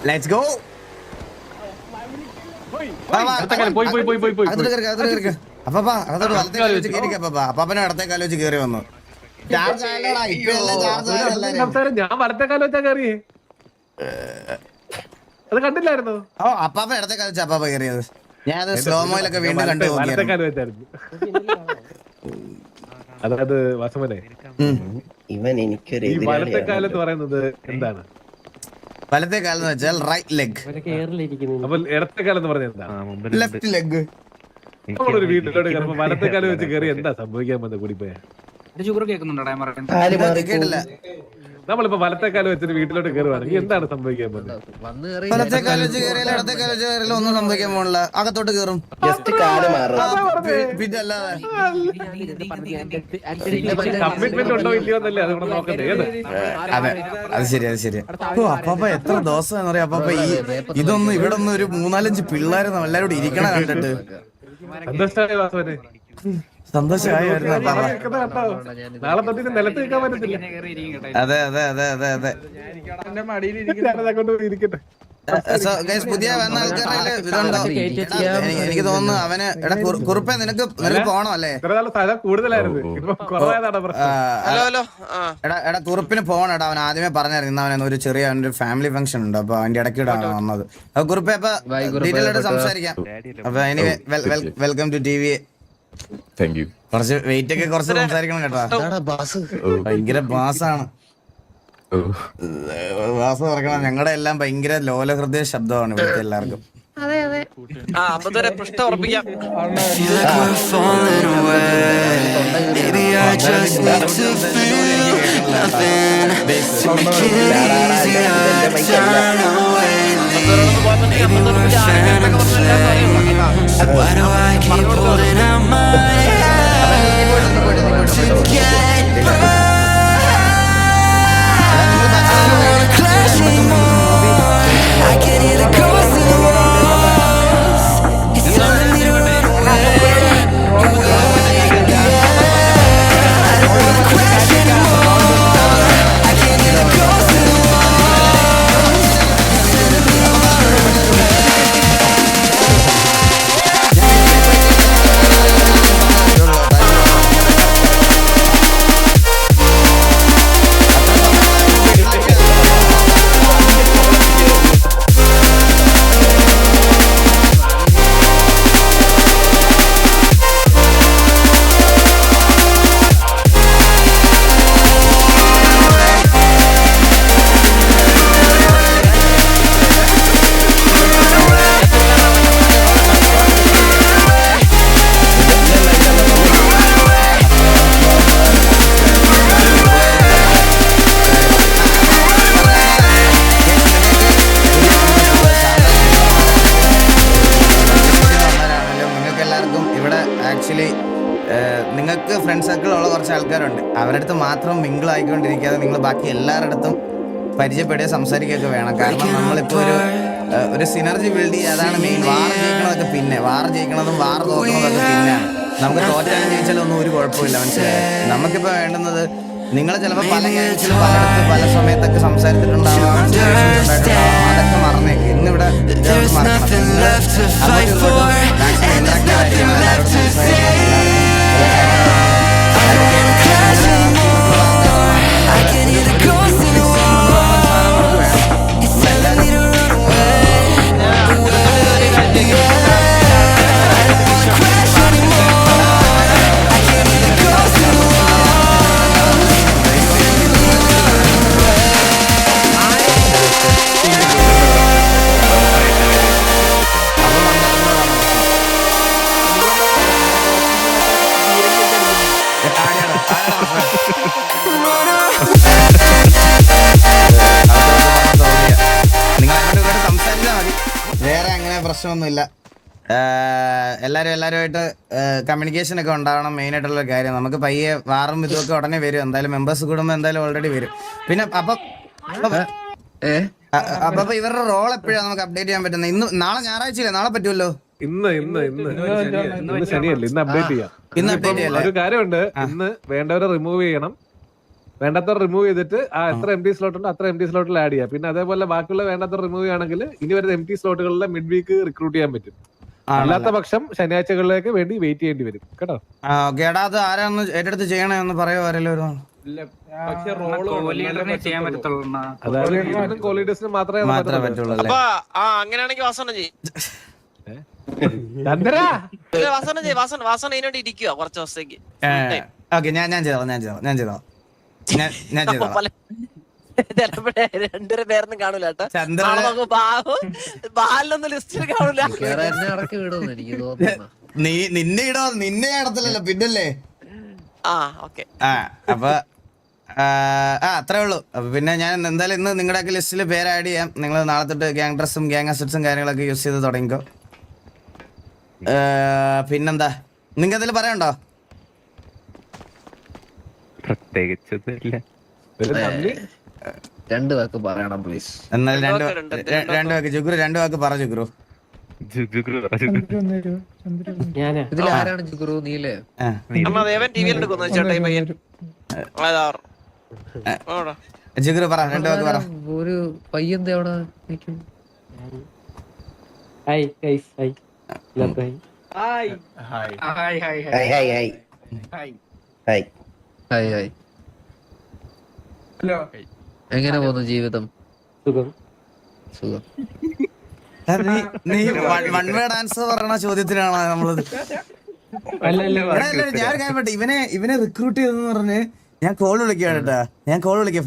Let's go. അപ്പാപ്പനെ ഇടത്തെ കാലം വെച്ച് കേറി വന്നു. ഞാൻ വലത്തെ കാലം വെച്ചാ കയറിയേ, അത് കണ്ടില്ലായിരുന്നു. ഓ അപ്പാപ്പ ഇടത്തെ കാലം വെച്ച് അപ്പാപ്പ കയറിയത്. ഞാൻ അത് സ്ലോമോയിലൊക്കെ വീണ്ടും കണ്ടു. വലത്തെ കാലം വെച്ചായിരുന്നു. അതായത് വാസവനെ, ഇവൻ എനിക്കൊരു ഈ വലത്തെ കാലം എന്ന് പറയുന്നത് എന്താണ്? വലത്തെ കാലം എന്ന് വെച്ചാൽ റൈറ്റ് ലെഗ്. അപ്പൊ ഇടത്തെ കാലം എന്ന് പറഞ്ഞാൽ എന്താ? Left leg. നമ്മളൊരു വീട്ടിലോട്ട് കയറുമ്പോ വലത്തെ കാലം വെച്ച് കയറി എന്താ സംഭവിക്കാൻ വന്ന കൂടിപ്പോയാ? കേട്ടില്ല. നമ്മളിപ്പോ വലത്തെ കാലം വെച്ചിട്ട് വീട്ടിലോട്ട് കയറുവാണെങ്കിൽ എന്താണ് സംഭവിക്കാൻ പോകുന്നത്? വലത്തെ കാലം വെച്ച് കയറിയാലും ഇടത്തെ കാലം വെച്ച് കയറിയാലും ഒന്നും സംഭവിക്കാൻ പോണില്ല. അകത്തോട്ട് കയറും. ജസ്റ്റ് കാല് മാറും. പിന്നെ അല്ലാതെ കമ്മിറ്റ്മെന്റ് ഉണ്ടോ ഇല്ലയോ എന്നല്ലേ അതുകൊണ്ട് നോക്കണ്ടേ? അതെ, അത് ശരി, അത് ശരി. ഓ അപ്പാപ്പ എത്ര ദിവസം എന്ന് പറയാ അപ്പാപ്പ. ഇതൊന്നും ഇവിടെ ഒന്നും ഒരു 3-4 പിള്ളേരൊന്നും എല്ലാവരും ഇരിക്കണ കണ്ടിട്ട് സന്തോഷമായ വാസവനെ, സന്തോഷമായിരുന്നു അപ്പാപ്പ. നാളെ തൊട്ടിട്ട് നിലത്ത് നിൽക്കാൻ പറ്റത്തില്ല. അതെ അതെ അതെ അതെ അതെ. ഇരിക്കട്ടെ. പുതിയ വന്ന ആൾക്കാരുടെ ഇതുണ്ടോ? എനിക്ക് തോന്നുന്നു അവന് എടാ കുറുപ്പേ നിനക്ക് പോണോ അല്ലേ? കൂടുതലായിരുന്നു. എടാ കുറുപ്പിന് പോണടാ. അവൻ ആദ്യമേ പറഞ്ഞായിരുന്നു അവനെ ഒരു ചെറിയ അവന്റെ ഫാമിലി ഫംഗ്ഷൻ ഉണ്ട്. അപ്പൊ അവന്റെ ഇടയ്ക്കിടാണ് വന്നത്. അപ്പൊ കുറുപ്പേ അപ്പൊ ഡീറ്റെയിൽ ആയിട്ട് സംസാരിക്കാം. അപ്പൊ anyway welcome to T V. കുറച്ച് വെയിറ്റ് ഒക്കെ കുറച്ച് സംസാരിക്കണം കേട്ടോ. ഭയങ്കര ബാസാണ് വാസ പറക്കണം. ഞങ്ങളുടെ എല്ലാം ഭയങ്കര ലോലഹൃദയ ശബ്ദമാണ് ഇവിടുത്തെ എല്ലാവർക്കും. നിങ്ങൾക്ക് ഫ്രണ്ട് സർക്കിൾ ഉള്ള കുറച്ച് ആൾക്കാരുണ്ട്. അവരുടെ അടുത്ത് മാത്രം മിങ്കിൾ ആയിക്കൊണ്ടിരിക്കാതെ നിങ്ങൾ ബാക്കി എല്ലാവരുടെ അടുത്തും പരിചയപ്പെടുക, സംസാരിക്കുകയൊക്കെ വേണം. കാരണം നമ്മളിപ്പോൾ ഒരു സിനർജി ബിൽഡ് ചെയ്യുക, അതാണ് മെയിൻ. വാർ ജയിക്കണതൊക്കെ പിന്നെ, വാർ ജയിക്കണതും വാർ തോക്കണതൊക്കെ പിന്നെയാണ്. നമുക്ക് തോറ്റാലും ജയിച്ചാലും ഒന്നും ഒരു കുഴപ്പമില്ല, മനസ്സിലായി. നമുക്കിപ്പോൾ വേണ്ടുന്നത് നിങ്ങൾ ചിലപ്പോൾ പല കേസിലും പലയിടത്ത് പല സമയത്തൊക്കെ സംസാരിച്ചിട്ടുണ്ടാവാം, അതൊക്കെ മറന്നേക്ക്. ഇന്നിവിടെ വേറെ അങ്ങനെ പ്രശ്നമൊന്നുമില്ല. എല്ലാവരുമായിട്ട് കമ്മ്യൂണിക്കേഷൻ ഒക്കെ ഉണ്ടാവണം. മെയിനായിട്ടുള്ള കാര്യം നമുക്ക് പയ്യെ വാറും ഇതുമൊക്കെ ഉടനെ വരും. എന്തായാലും മെമ്പേഴ്സ് കൂടുമ്പോൾ എന്തായാലും ഓൾറെഡി വരും. പിന്നെ അപ്പൊ ഇവരുടെ റോൾ എപ്പോഴാണ് നമുക്ക് അപ്ഡേറ്റ് ചെയ്യാൻ പറ്റുന്നത്? ഇന്ന് നാളെ ഞായറാഴ്ചയില്ലേ? നാളെ പറ്റുമല്ലോ. ഇന്ന് ശനിയല്ലേ? ഇന്ന് അപ്ഡേറ്റ് ചെയ്യാം. ഇന്ന് അപ്ഡേറ്റ് ചെയ്യാം. ഒരു കാര്യമുണ്ട്, ഇന്ന് വേണ്ടവരെ റിമൂവ് ചെയ്യണം. വേണ്ടാത്തവർ റിമൂവ് ചെയ്തിട്ട് ആ എത്ര എം ടി സ്ലോട്ട് ഉണ്ടോ അത്ര എം ടി സ്ലോട്ടിൽ ആഡ് ചെയ്യാം. പിന്നെ അതേപോലെ ബാക്കിയുള്ള വേണ്ടാത്തവർ റിമൂവ് ചെയ്യുകയാണെങ്കിൽ ഇനി വരുന്ന എം ടി സ്ലോട്ടുകളിലെ മിഡ് വീക്ക് റിക്രൂട്ട് ചെയ്യാൻ പറ്റും. അല്ലാത്ത പക്ഷം ശനിയാഴ്ചകളിലേക്ക് വേണ്ടി വെയിറ്റ് ചെയ്യേണ്ടി വരും കേട്ടോ. ഓക്കെ എടാ, അത് ആരാന്ന് ഏറ്റെടുത്ത് ചെയ്യണമെന്ന് പറയോ ആരെങ്കിലും ഒരു ചെയ്യാൻ പറ്റത്തുള്ളൂ. അതായത് കോളീഡേഴ്സിന് മാത്രമേ മാത്രമേ പറ്റുള്ളൂ അല്ലേ? അങ്ങനെയാണെങ്കിൽ വാസന ചെയ്യും. ചന്ദ്രാ വാസന ഇതിനോട് ഇരിക്കുക കുറച്ച് ദിവസത്തേക്ക്. ഓക്കെ ഞാൻ ചെയ്തോളാം. രണ്ടുപേരെ പേരൊന്നും കാണൂല കേട്ടോ. ചന്ദ്ര ബാലൊന്നും ലിസ്റ്റിൽ കാണൂല. ഇറക്കി വിടുന്നു എനിക്ക് തോന്നുന്നു. നിന്നെ ഇടത്തില്ലല്ലോ പിന്നല്ലേ. ഓക്കെ അപ്പൊ അത്രേ ഉള്ളൂ. അപ്പൊ പിന്നെ ഞാൻ എന്തായാലും ഇന്ന് നിങ്ങളുടെ ലിസ്റ്റിൽ പേര് ആഡ് ചെയ്യാം. നിങ്ങൾ നാളെ തൊട്ട് ഗ്യാങ് ഡ്രസ്സും ഗ്യാങ് അസറ്റ്സും കാര്യങ്ങളൊക്കെ യൂസ് ചെയ്ത് തുടങ്ങിക്കോ. പിന്നെന്താ നിങ്ങൾക്ക് എന്തെങ്കിലും പറയണ്ടോ? പ്രത്യേകിച്ചൊന്നുമില്ല. രണ്ട് വാക്ക് പറയണം പ്ലീസ്. എന്നാൽ രണ്ട് വാക്ക് ജുഗ്രു, രണ്ട് വാക്ക് പറ ജുഗ്രു. ഇതിൽ ആരാണ് ജുഗുറു? നീലേ? ടിവിയിൽ എടുക്കുന്നു ചേട്ടാ ഈ പയ്യൻ. ജുഗ്രു പറ, രണ്ട് വാക്ക് പറ. ഒരു പയ്യന്ത് എവിടെ നിൽക്കും? Hi guys, hi. Hi hi hi hi. എങ്ങനെ പോകുന്നു ജീവിതം? സുഖം. സുഖം. നീ വൺ വേർഡ് ആൻസർ പറയണ ചോദ്യത്തിനാണ് നമ്മളത്. ഞാൻ കാര്യപ്പെട്ടെ ഇവനെ റിക്രൂട്ട് ചെയ്തെന്ന് പറഞ്ഞ് ഞാൻ കോൾ വിളിക്കാം കേട്ടാ.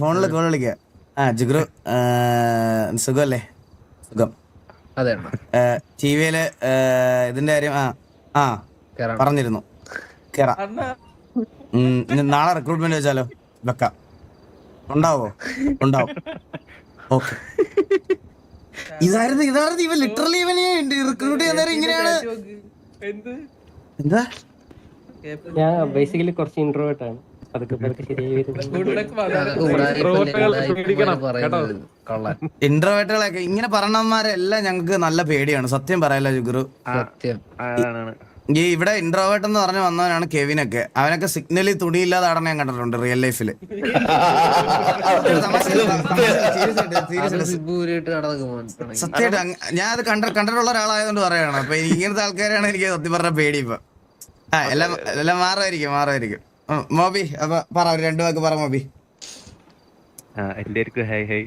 ഫോണിൽ കോൾ വിളിക്കാം. ജുഗ്രു സുഖല്ലേ? സുഖം. അതെ ടിവിയില് ഇതിന്റെ കാര്യം പറഞ്ഞിരുന്നു. കേറാം. നാളെ റിക്രൂട്ട്മെന്റ് വെച്ചാലോ? വെക്കാം. ഉണ്ടാവോ? ഉണ്ടാവും. ഓക്കെ. ഇതായിരുന്നു ഇവൻ ലിറ്ററലി ഇവനെ റിക്രൂട്ട് ചെയ്യുന്നവരെ ഇങ്ങനെയാണ്. എന്താ ഞാൻ ബേസിക്കലി കുറച്ച് ഇൻട്രോവേർട്ട് ആണ്. അതൊക്കെ ശരിയായി വരും. ഇൻട്രോവേർട്ടുകളൊക്കെ ഇങ്ങനെ പറഞ്ഞവന്മാരെല്ലാം ഞങ്ങൾക്ക് നല്ല പേടിയാണ്, സത്യം പറയല്ലോ ജുഗുറു. ഈ ഇവിടെ ഇൻട്രോവേർട്ട് എന്ന് പറഞ്ഞു വന്നവനാണ് കെവിനൊക്കെ. അവനൊക്കെ സിഗ്നലിൽ തുണിയില്ലാതെ ആടനെ ഞാൻ കണ്ടിട്ടുണ്ട് റിയൽ ലൈഫില്. സത്യമായിട്ട് ഞാൻ അത് കണ്ടിട്ടുള്ള ഒരാളായതുകൊണ്ട് പറയാണ്. അപ്പൊ ഇങ്ങനത്തെ ആൾക്കാരാണ് എനിക്ക് സത്യം പറഞ്ഞ പേടി ഇപ്പൊ. എല്ലാം മാറുമായിരിക്കും. മോബി അപ്പൊ പറ, ഒരു രണ്ട് വാക്ക് പറ മോബി. എല്ലാവർക്കും ഹായ് ഹായ്.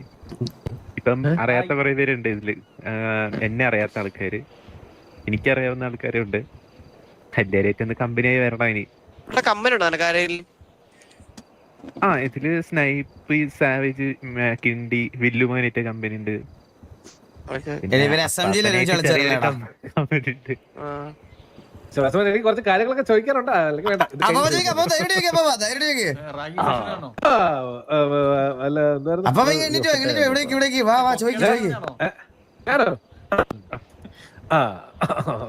ഇപ്പം അറിയാത്ത കുറെ പേരുണ്ട് ഇതില്. എന്നെ അറിയാത്ത ആൾക്കാര്, എനിക്കറിയാവുന്ന ആൾക്കാരുണ്ട്. എല്ലാവരും കമ്പനിയായി വരണം ഇനി. ഇതില് സ്നൈപ്പ്, സാവേജ്, കിണ്ടി, വില്ലുമാനിട്ട് കമ്പനി ഉണ്ട്. എനിക്ക് കുറച്ച് കാര്യങ്ങളൊക്കെ ചോദിക്കാനുണ്ട്. അല്ലെങ്കിൽ വേണ്ട.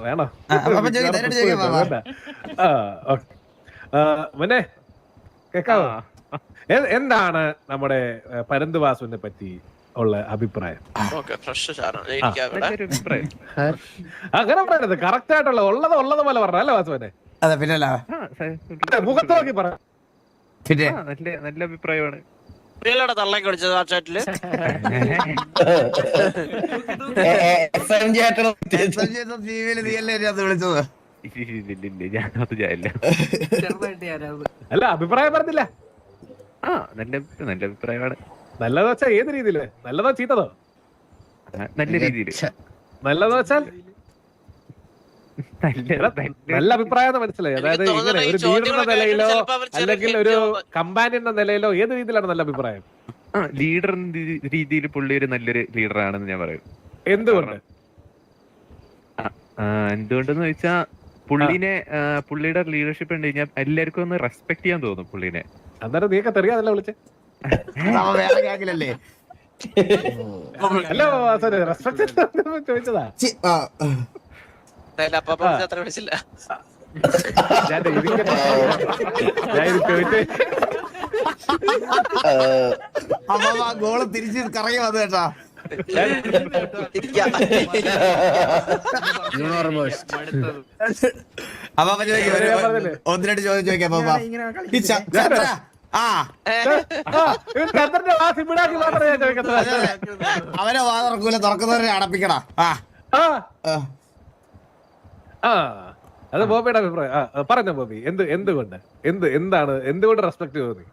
വേണോ? മുന്നേ കേക്കാവോ? എന്താണ് നമ്മുടെ പരന്തുവാസുവിനെ പറ്റി ഉള്ള അഭിപ്രായം? അങ്ങനെ പറയരുത്, കറക്റ്റ് ആയിട്ടുള്ള ഉള്ളത് പോലെ പറഞ്ഞ അല്ലേ വാസുവിനെ? അതെ പിന്നെ മുഖത്ത് നോക്കി പറ. നല്ല അഭിപ്രായമാണ്. തള്ളേക്ക് വിളിച്ചത് ആ ചാറ്റില്. അല്ല അഭിപ്രായം പറഞ്ഞില്ല. നല്ല അഭിപ്രായമാണ്. നല്ലതെന്ന് വെച്ചാൽ ഏത് രീതിയില്? നല്ലതോ ചീത്തതോ? നല്ല രീതിയിൽ. നല്ലതെന്ന് വെച്ചാൽ നല്ല അഭിപ്രായം മനസ്സിലായി. അതായത് ഇങ്ങനെ ഒരു ലീഡർ എന്ന നിലയിലോ അല്ലെങ്കിൽ ഒരു കമ്പാനിയൻ എന്ന നിലയിലോ ഏത് രീതിയിലാണ് നല്ല അഭിപ്രായം? ലീഡർ രീതിയിൽ പുള്ളി ഒരു നല്ലൊരു ലീഡറാണെന്ന് ഞാൻ പറയും. എന്തുകൊണ്ട്? എന്തുകൊണ്ടെന്ന് വെച്ചാൽ പുള്ളിയുടെ ലീഡർഷിപ്പ് ഉണ്ട് കഴിഞ്ഞാൽ എല്ലാവർക്കും ഒന്ന് റെസ്പെക്ട് ചെയ്യാൻ തോന്നും പുള്ളിനെ. അന്നേരം നീക്ക തെറിയാതല്ല വിളിച്ചേ? ഹലോ റെസ്പെക്ട് ചോദിച്ചതാ. അത്ര വിളിച്ചില്ല. ഗോള് തിരിച്ച് കറങ്ങി വന്നു കേട്ടാ. അപ്പൊ ഒന്ന് രണ്ട് ചോദ്യം ചോദിക്കാം. ആ ചന്ദ്രന്റെ വാസ് ഇവിടാക്കി മാത്രമേ ഞാൻ ചോദിക്കത്തുള്ളൂ. അവരെ വാ തുറക്കൂല, തുറക്കുന്നവരെ അടപ്പിക്കടാ. ആ ആ, ആ. ആ, അത് ബോബിയുടെ അഭിപ്രായം. പറഞ്ഞ ബോബി, എന്തുകൊണ്ട് റെസ്പെക്ട് തോന്നി?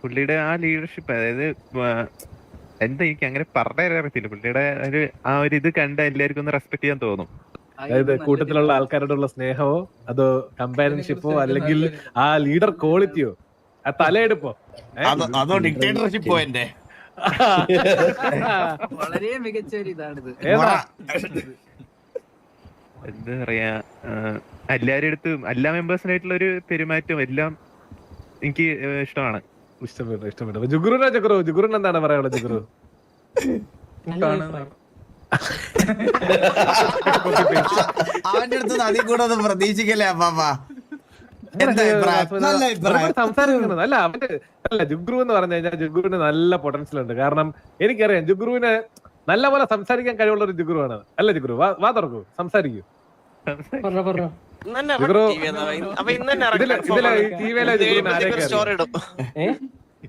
പുള്ളിയുടെ ആ ലീഡർഷിപ്പ്, അതായത് എന്താ എനിക്ക് അങ്ങനെ പറയാൻ അറിയത്തില്ല. പുള്ളിയുടെ ആ ഒരു ഇത് കണ്ട എല്ലാവർക്കും ഒന്ന് റെസ്പെക്ട് ചെയ്യാൻ തോന്നും. അതായത് കൂട്ടത്തിലുള്ള ആൾക്കാരോടുള്ള സ്നേഹമോ അതോ കമ്പാനിയൻഷിപ്പോ അല്ലെങ്കിൽ ആ ലീഡർ ക്വാളിറ്റിയോ ആ തലയെടുപ്പോ? അതോ ഡിക്റ്റേറ്റർഷിപ്പ് പോയിന്റെ വളരെ മികച്ച ഒരു ഇതാണിത്. ഏതാ? എന്താ പറയാ, എല്ലാവരുടെ അടുത്തും എല്ലാ മെമ്പേഴ്സിനായിട്ടുള്ള ഒരു പെരുമാറ്റം എല്ലാം എനിക്ക് ഇഷ്ടമാണ്. ഇഷ്ടപ്പെട്ടു. ജുഗുറിന് എന്താണ് പറയാനുള്ളത്? ജുഗുറു അവന്റെ അടുത്ത് അതിൽ കൂടെ ഒന്നും പ്രതീക്ഷിക്കല്ലേ അപ്പാപ്പ. എന്താ അഭിപ്രായം? നല്ല അഭിപ്രായം. സംസാരിക്കുന്നത് അല്ല അവന്റെ അല്ല. ജുഗ്രു എന്ന് പറഞ്ഞു കഴിഞ്ഞാൽ ജുഗ്രുവിന് നല്ല പൊട്ടൻഷ്യൽ ഉണ്ട്. കാരണം എനിക്കറിയാം ജുഗ്രുവിന് നല്ല പോലെ സംസാരിക്കാൻ കഴിവുള്ള ഒരു ജുഗ്രുവാണ്. അല്ല ജുഗ്രു, വാ തുറക്കൂ, സംസാരിക്കൂ.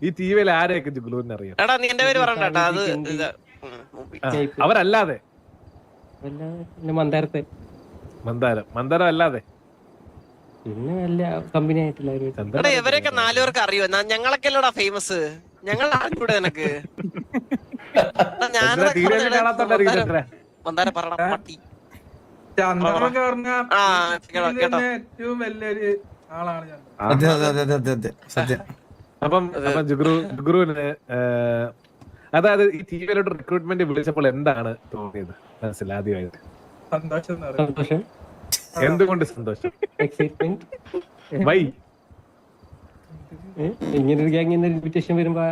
ഈ ടിവിയിലെ ആരെയൊക്കെ ജുഗ്രുവിനെ അറിയാം? എടാ നീ എന്റെ പേര് പറയണ്ട. അത് അവരല്ലാതെ മന്ദാരം അല്ലാതെ പിന്നെ വല്ല കമ്പനി ആയിട്ടുള്ള ഒരു എടാ ഇവരൊക്കെ 4 പേർക്ക് അറിയോ? ഞങ്ങളൊക്കെ അല്ലടാ ഫേമസ്. ഞങ്ങൾ ആർക്കൂടെ നിനക്ക്? മന്ദാരം പറയണം പട്ടി. സത്യം. അപ്പം ജുഗ്രുവിന് അതായത് ഈ ടിവിയിലോട്ട് റിക്രൂട്ട്മെന്റ് വിളിച്ചപ്പോൾ എന്താണ് തോന്നിയത് മനസ്സിൽ ആദ്യമായിട്ട്? സന്തോഷം, എന്തുകൊണ്ട് സന്തോഷം? എക്സൈറ്റ്മെന്റ്. വൈ? ഇങ്ങനൊരു ഗ്യാങ്ങിൽ ഇൻവിറ്റേഷൻ വരുമ്പോ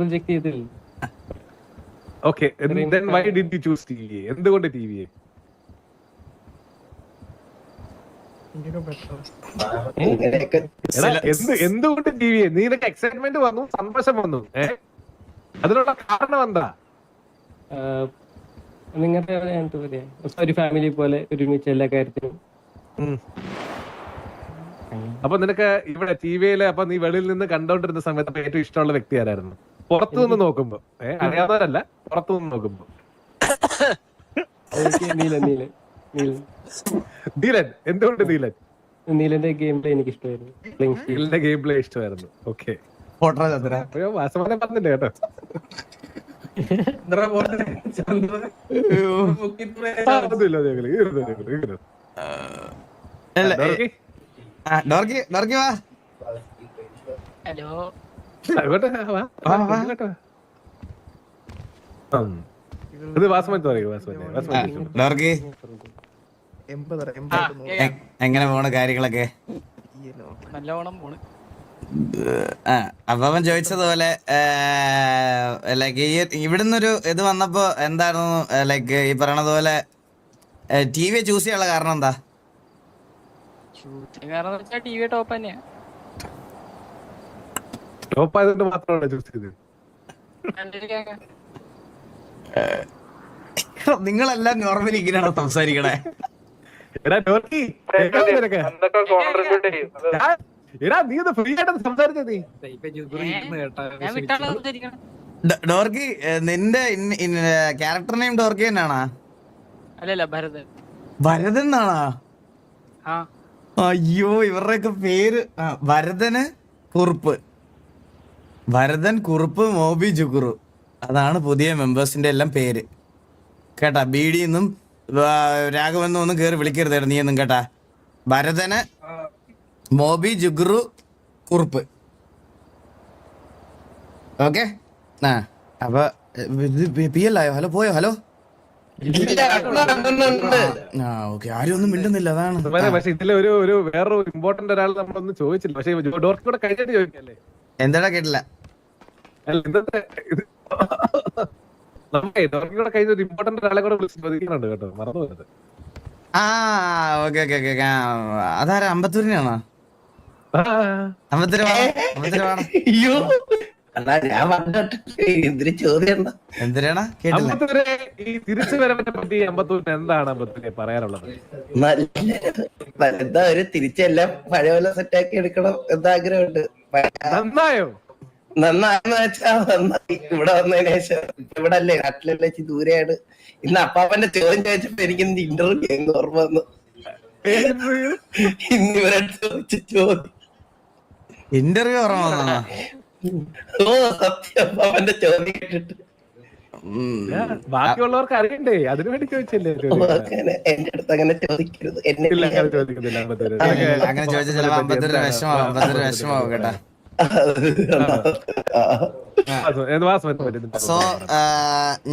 റിജക്ട് ചെയ്തില്ല. Okay, then why did you choose TVA? എന്തുകൊണ്ട് TVA? എന്തുകൊണ്ട് TVA? നിനക്ക് എക്സൈറ്റ്മെന്റ് വന്നു, സന്തോഷം വന്നു, അതിനുള്ള കാരണം എന്താ? നിങ്ങളുടെ എന്താ പറയാ, ഒരു ഫാമിലി പോലെ ഒരുമിച്ച് എല്ലാ കാര്യത്തിനും. അപ്പൊ നിനക്ക് ഇവിടെ ടിവിയില് അപ്പൊ നീ വെളിയിൽ നിന്ന് കണ്ടോണ്ടിരുന്ന സമയത്ത് ഏറ്റവും ഇഷ്ടമുള്ള വ്യക്തി ആരായിരുന്നു? പുറത്തു നിന്ന് നോക്കുമ്പോ, അറിയാത്തവരല്ല, പുറത്തു നിന്ന് നോക്കുമ്പോ. നീലൻ. എന്തുകൊണ്ട് നീലൻ? നീലന്റെ ഗെയിം പ്ലേ എനിക്ക് ഇഷ്ടമായിരുന്നു. നീലന്റെ ഗെയിം പ്ലേ ഇഷ്ടമായിരുന്നു. ഓക്കെ, വാസവനെ പറഞ്ഞില്ല കേട്ടോ. ഡോർക്കി വാ. ഹലോ ഇത് വാസമൻ ഡോർക്കി, എങ്ങനെ പോണ കാര്യങ്ങളൊക്കെ? നല്ലോണം പോണ്. അപ്പൊ അവൻ ചോദിച്ചതുപോലെ ലൈക്ക് ഇവിടുന്നൊരു ഇത് വന്നപ്പോ എന്തായിരുന്നു ലൈക്ക് ഈ പറയണത് പോലെ ടി വി ചൂസ് ചെയ്യാനുള്ള കാരണം എന്താ? ടിവി ടോപ്പ് തന്നെയാ. ടോപ്പ് ആയതുകൊണ്ട് മാത്രമാണ് ചൂസ് ചെയ്തത്. നിങ്ങളെല്ലാം നോർമലി ഇങ്ങനെയാണോ സംസാരിക്കണേ? എടാ ഡോർക്കി, എടാ നീ ഒന്ന് ഫ്രീ ആയിട്ട് സംസാരിച്ചത്. നീ ഡോർക്കി, നിന്റെ ക്യാരക്ടർ നെയിം ഡോർക്കി തന്നെയാണോ? അല്ലല്ല ഭരതൻ. ഭരതൻ എന്നാണോ? അയ്യോ, ഇവരുടെയൊക്കെ പേര് ഭരതൻ കുറുപ്പ് മോബി ജുഗുറു, അതാണ് പുതിയ മെമ്പേഴ്സിന്റെ എല്ലാം പേര് കേട്ടാ. ബീഡിന്നും രാഘവെന്നും ഒന്നും കേറി വിളിക്കരുതായിരുന്നു നീ ഒന്നും കേട്ടാ. ഭരതന് മോബി ജുഗുറു കുറുപ്പ്. ഓക്കെ, അപ്പൊ PL ആയോ? ഹലോ പോയോ? ഹലോ ഓക്കെ, ആരും ഒന്നും മിണ്ടുന്നില്ല, അതാണ്. പക്ഷെ ഇതില് ഒരു വേറൊരു ഇമ്പോർട്ടന്റ് ഒരാൾ നമ്മളൊന്നും ചോദിച്ചില്ല. പക്ഷെ ഡോർക്കി കൂടെ കഴിഞ്ഞിട്ട് ചോദിക്കല്ലേ? എന്താടാ കേട്ടില്ല? അല്ല ഇന്നത്തെ ഡോർക്കി കൂടെ കഴിഞ്ഞ ഒരു ഇമ്പോർട്ടന്റ് ഒരാളെ കൂടെ വിളിച്ച് ചോദിക്കുന്നുണ്ട് കേട്ടോ, മറന്നു പോയത്. Okay okay okay. അതാരാ? അമ്പത്തൂരിനാണോ? അമ്പത്തൂര് അല്ല ഞാൻ വന്നിട്ട് എന്തിനു ചോദ്യം എന്താ? എന്തിനാണ് കേട്ടില്ല? അമ്പത്തൂരെ ഈ തിരിച്ചു വരവിനെ പറ്റി അമ്പത്തൂരിന് എന്താണ് അമ്പത്തൂരെ പറയാനുള്ളത്? എന്താ ഒരു തിരിച്ചെല്ലാം പഴയ പോലെ സെറ്റാക്കി എടുക്കണം എന്താഗ്രഹമുണ്ട്. നന്നായോ? നന്നാന്ന് വെച്ചാ നന്നായി. ഇവിടെ വന്നതിന് ശേഷം ഇവിടെ അല്ലേ നാട്ടിലല്ലേ ദൂരെയാണ്. ഇന്ന് അപ്പാപ്പന്റെ ചോദ്യം ചോദിച്ചപ്പോ എനിക്ക് ഇന്റർവ്യൂ എന്ന് ഓർമ്മ വന്നു. ഇന്ന് ഇവരുടെ ചോദിച്ച ചോദ്യം ഇന്റർവ്യൂ ഓർമ്മ വന്നോ? ഓ സത്യം അപ്പാപ്പന്റെ ചോദ്യം കേട്ടിട്ട് ബാക്കിയുള്ളവർക്ക് അറിയണ്ടേ, അതിനു വേണ്ടി ചോദിച്ചല്ലേ? അങ്ങനെ എന്റെ അടുത്ത് അങ്ങനെ ചോദിക്കരുത്. എന്നെ ഇല്ല, അങ്ങനെ ചോദിക്കുന്നില്ല അമ്പത്തൂര്. അങ്ങനെ ചോദിച്ചാൽ ചിലപ്പോ 52 വിഷമാവും കേട്ടാ. സോ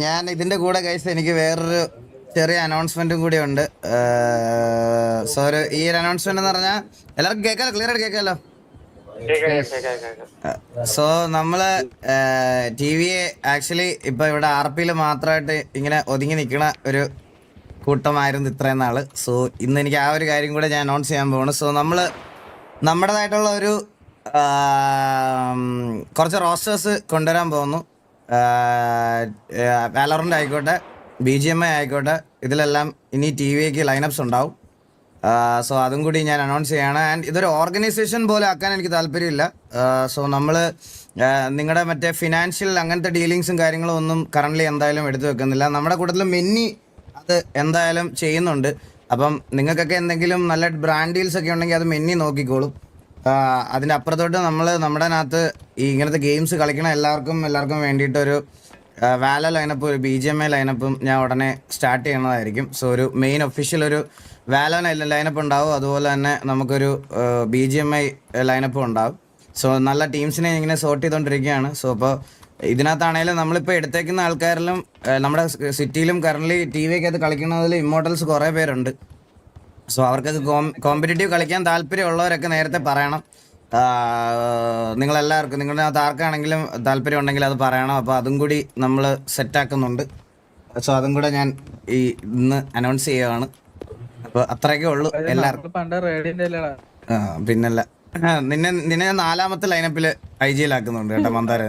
ഞാൻ ഇതിന്റെ കൂടെ ഗൈസ് എനിക്ക് വേറൊരു ചെറിയ അനൗൺസ്മെന്റും കൂടി ഉണ്ട്. സോ ഈ ഒരു അനൗൺസ്മെന്റ് എന്ന് പറഞ്ഞാൽ എല്ലാവർക്കും കേൾക്കാലോ, ക്ലിയർ ആയിട്ട് കേൾക്കാലോ. സോ നമ്മള് TV ആക്ച്വലി ഇപ്പൊ ഇവിടെ RP മാത്രമായിട്ട് ഇങ്ങനെ ഒതുങ്ങി നിൽക്കുന്ന ഒരു കൂട്ടമായിരുന്നു ഇത്രയും നാള്. സോ ഇന്ന് എനിക്ക് ആ ഒരു കാര്യം കൂടെ ഞാൻ അനൗൺസ് ചെയ്യാൻ പോവാണ്. സോ നമ്മള് നമ്മുടേതായിട്ടുള്ള ഒരു കുറച്ച് റോസ്റ്റേഴ്സ് കൊണ്ടുവരാൻ പോകുന്നു. വാലോറന്റ് ആയിക്കോട്ടെ, BGMI ആയിക്കോട്ടെ, ഇതിലെല്ലാം ഇനി TVക്ക് ലൈനപ്സ് ഉണ്ടാവും. സോ അതും കൂടി ഞാൻ അനൗൺസ് ചെയ്യാണ്. ആൻഡ് ഇതൊരു ഓർഗനൈസേഷൻ പോലെ ആക്കാൻ എനിക്ക് താല്പര്യമില്ല. സോ നമ്മൾ നിങ്ങളുടെ മറ്റേ ഫിനാൻഷ്യൽ അങ്ങനത്തെ ഡീലിങ്സും കാര്യങ്ങളും ഒന്നും കറൻ്റ്ലി എന്തായാലും എടുത്തു വെക്കുന്നില്ല. നമ്മുടെ കൂട്ടത്തിൽ മെന്നി അത് എന്തായാലും ചെയ്യുന്നുണ്ട്. അപ്പം നിങ്ങൾക്കൊക്കെ എന്തെങ്കിലും നല്ല ബ്രാൻഡ് ഡീൽസ് ഒക്കെ ഉണ്ടെങ്കിൽ അത് മെന്നി നോക്കിക്കോളും. അതിൻ്റെ അപ്പുറത്തോട്ട് നമ്മൾ നമ്മുടെ അകത്ത് ഈ ഇങ്ങനത്തെ ഗെയിംസ് കളിക്കണ എല്ലാവർക്കും വേണ്ടിയിട്ടൊരു വാല ലൈനപ്പും ഒരു BGMI ലൈനപ്പും ഞാൻ ഉടനെ സ്റ്റാർട്ട് ചെയ്യുന്നതായിരിക്കും. സോ ഒരു മെയിൻ ഒഫീഷ്യൽ ഒരു വാല ലൈനപ്പ് ഉണ്ടാവും, അതുപോലെ തന്നെ നമുക്കൊരു BGMI ലൈനപ്പും ഉണ്ടാവും. സോ നല്ല ടീംസിനെ ഇങ്ങനെ സോർട്ട് ചെയ്തുകൊണ്ടിരിക്കുകയാണ്. സോ അപ്പോൾ ഇതിനകത്താണെങ്കിലും നമ്മളിപ്പോൾ എടുത്തേക്കുന്ന ആൾക്കാരിലും നമ്മുടെ സിറ്റിയിലും കറൻ്റ്ലി TVക്കകത്ത് കളിക്കുന്നതിൽ ഇമ്മോർട്ടൽസ് കുറേ പേരുണ്ട്. സോ അവർക്കൊക്കെ കോമ്പറ്റീറ്റീവ് കളിക്കാൻ താല്പര്യമുള്ളവരൊക്കെ നേരത്തെ പറയണം. നിങ്ങളെല്ലാവർക്കും നിങ്ങളുടെ അകത്ത് ആർക്കാണെങ്കിലും താല്പര്യം ഉണ്ടെങ്കിൽ അത് പറയണം. അപ്പോൾ അതും കൂടി നമ്മൾ സെറ്റാക്കുന്നുണ്ട്. സോ അതും കൂടെ ഞാൻ ഇന്ന് അനൗൺസ് ചെയ്യുകയാണ്. അപ്പോൾ അത്രയൊക്കെ ഉള്ളൂ എല്ലാവർക്കും. പിന്നല്ല നിന്നെ 4ാമത്തെ ലൈനപ്പിൽ IG യിലാക്കുന്നുണ്ട് കേട്ടോ മന്ദാര.